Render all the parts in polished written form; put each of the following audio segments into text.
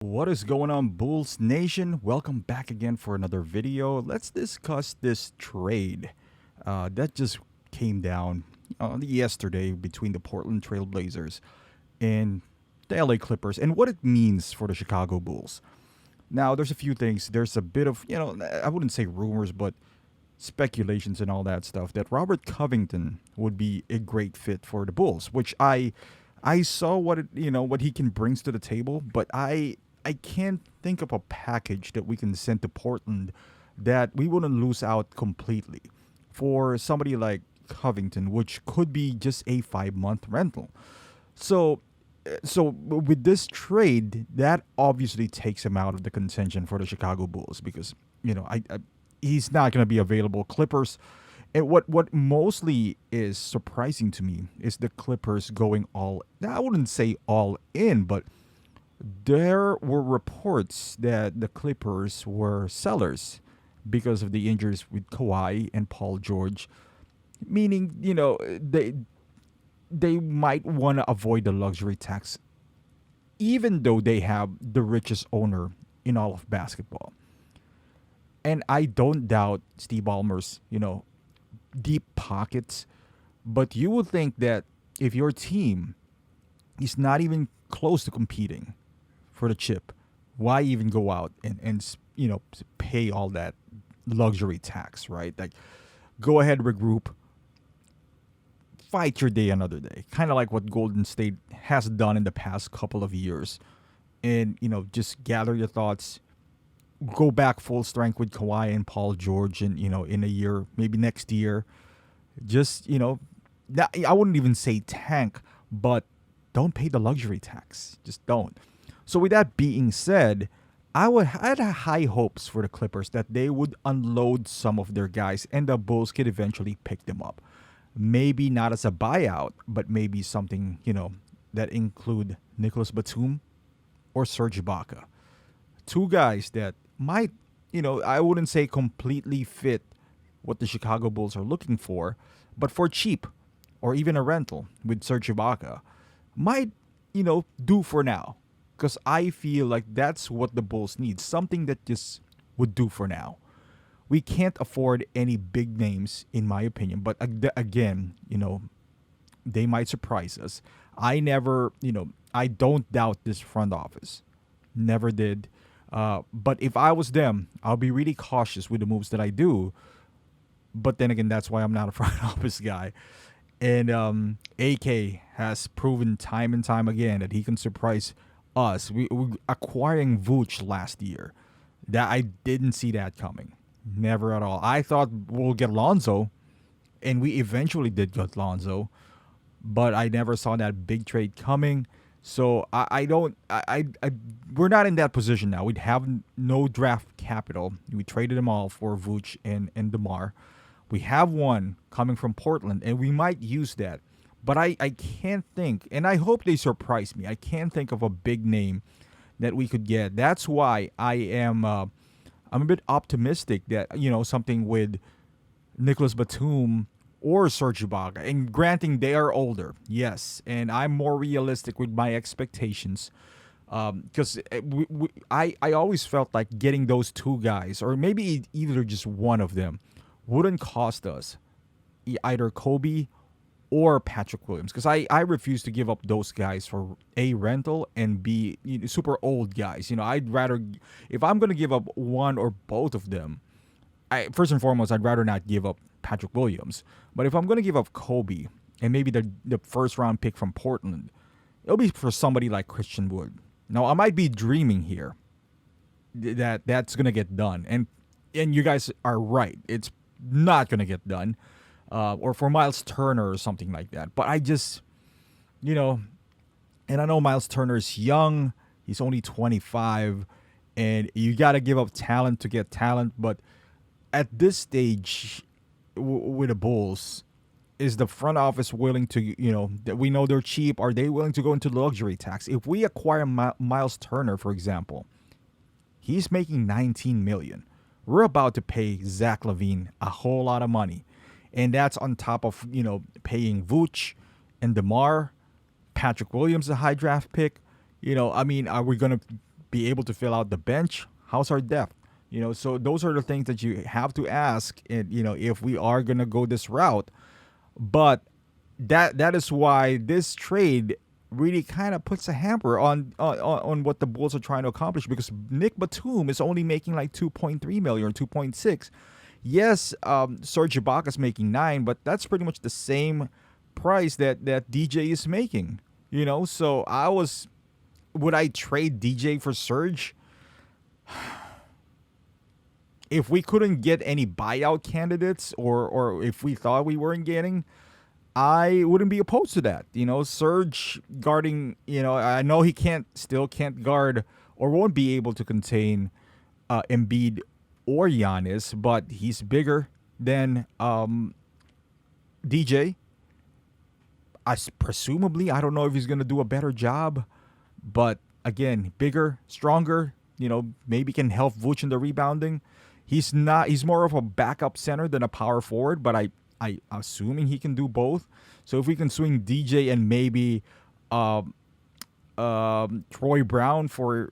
What is going on, Bulls Nation? Welcome back again for another video. Let's discuss this trade that just came down yesterday between the Portland Trail Blazers and the LA Clippers and what it means for the Chicago Bulls. Now, there's a few things. There's a bit of, I wouldn't say rumors, but speculations and all that stuff that Robert Covington would be a great fit for the Bulls, which I saw what he can brings to the table, but I can't think of a package that we can send to Portland that we wouldn't lose out completely for somebody like Covington, which could be just a 5 month rental. So, so with this trade, that obviously takes him out of the contention for the Chicago Bulls because I he's not going to be available. Clippers, and what mostly is surprising to me is the Clippers going all. I wouldn't say all in, but there were reports that the Clippers were sellers because of the injuries with Kawhi and Paul George, meaning they might want to avoid the luxury tax, even though they have the richest owner in all of basketball. And I don't doubt Steve Ballmer's deep pockets, but you would think that if your team is not even close to competing for the chip, why even go out and pay all that luxury tax, right? Like, go ahead, regroup, fight your day another day, kind of like what Golden State has done in the past couple of years, and just gather your thoughts, go back full strength with Kawhi and Paul George, and in a year, maybe next year, just I wouldn't even say tank, but don't pay the luxury tax. Just don't. So with that being said, I had high hopes for the Clippers that they would unload some of their guys and the Bulls could eventually pick them up. Maybe not as a buyout, but maybe something, that include Nicholas Batum or Serge Ibaka. Two guys that might, I wouldn't say completely fit what the Chicago Bulls are looking for, but for cheap or even a rental with Serge Ibaka might, do for now. Because I feel like that's what the Bulls need. Something that just would do for now. We can't afford any big names, in my opinion. But again, they might surprise us. I don't doubt this front office. Never did. But if I was them, I'll be really cautious with the moves that I do. But then again, that's why I'm not a front office guy. And AK has proven time and time again that he can surprise us. We acquiring Vooch last year. That I didn't see that coming. Never at all. I thought we'll get Lonzo, and we eventually did get Lonzo, but I never saw that big trade coming. So I don't. We're not in that position now. We'd have no draft capital. We traded them all for Vooch and DeMar. We have one coming from Portland, and we might use that. But I can't think, and I hope they surprise me. I can't think of a big name that we could get. That's why I'm a bit optimistic that something with Nicholas Batum or Serge Ibaka. And granting they are older, yes, and I'm more realistic with my expectations. Because I always felt like getting those two guys, or maybe either just one of them, wouldn't cost us either Kobe or Patrick Williams, because I refuse to give up those guys for a rental and be super old guys. I'd rather, if I'm going to give up one or both of them, first and foremost, I'd rather not give up Patrick Williams. But if I'm going to give up Kobe and maybe the first round pick from Portland, it'll be for somebody like Christian Wood. Now, I might be dreaming here that's going to get done. And you guys are right. It's not going to get done. Or for Miles Turner or something like that. But I just, and I know Miles Turner is young. He's only 25. And you got to give up talent to get talent. But at this stage with the Bulls, is the front office willing to, that we know they're cheap, are they willing to go into luxury tax? If we acquire Miles Turner, for example, he's making $19 million. We're about to pay Zach LaVine a whole lot of money. And that's on top of, paying Vooch and DeMar, Patrick Williams, a high draft pick. Are we going to be able to fill out the bench? How's our depth? So those are the things that you have to ask, and if we are gonna go this route. But that is why this trade really kind of puts a hamper on what the Bulls are trying to accomplish, because Nick Batum is only making like 2.3 million or 2.6. Yes, Serge Ibaka's making 9, but that's pretty much the same price that DJ is making. So would I trade DJ for Serge? If we couldn't get any buyout candidates, or if we thought we weren't getting, I wouldn't be opposed to that. Serge guarding, I know he still can't guard, or won't be able to contain Embiid or Giannis, but he's bigger than DJ. Presumably, I don't know if he's going to do a better job, but again, bigger, stronger, maybe can help Vooch in the rebounding. He's more of a backup center than a power forward, but I assuming he can do both. So if we can swing DJ and maybe Troy Brown for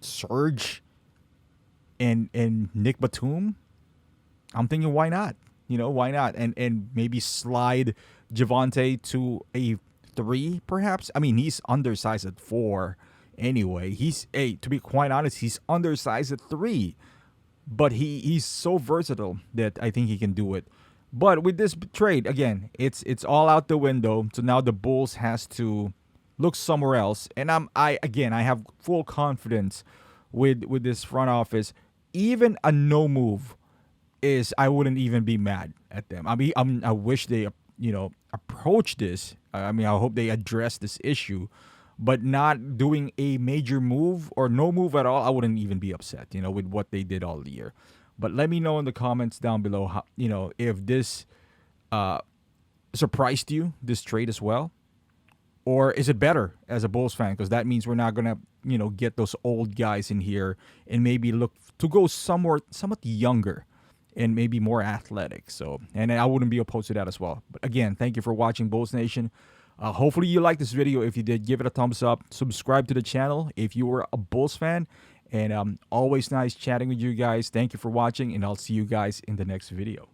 Serge and Nick Batum, I'm thinking, why not? Why not? And maybe slide Javonte to a 3, perhaps. I mean, he's undersized at 4 anyway. To be quite honest, he's undersized at 3. But he's so versatile that I think he can do it. But with this trade, again, it's all out the window. So now the Bulls has to look somewhere else. And I have full confidence with this front office. Even a no move I wouldn't even be mad at them. I mean, I wish they approach this. I hope they address this issue. But not doing a major move or no move at all, I wouldn't even be upset, with what they did all year. But let me know in the comments down below, how, if this surprised you, this trade as well. Or is it better as a Bulls fan? Because that means we're not going to, get those old guys in here and maybe look to go somewhat younger and maybe more athletic. So, and I wouldn't be opposed to that as well. But again, thank you for watching, Bulls Nation. Hopefully you liked this video. If you did, give it a thumbs up. Subscribe to the channel if you were a Bulls fan. And always nice chatting with you guys. Thank you for watching, and I'll see you guys in the next video.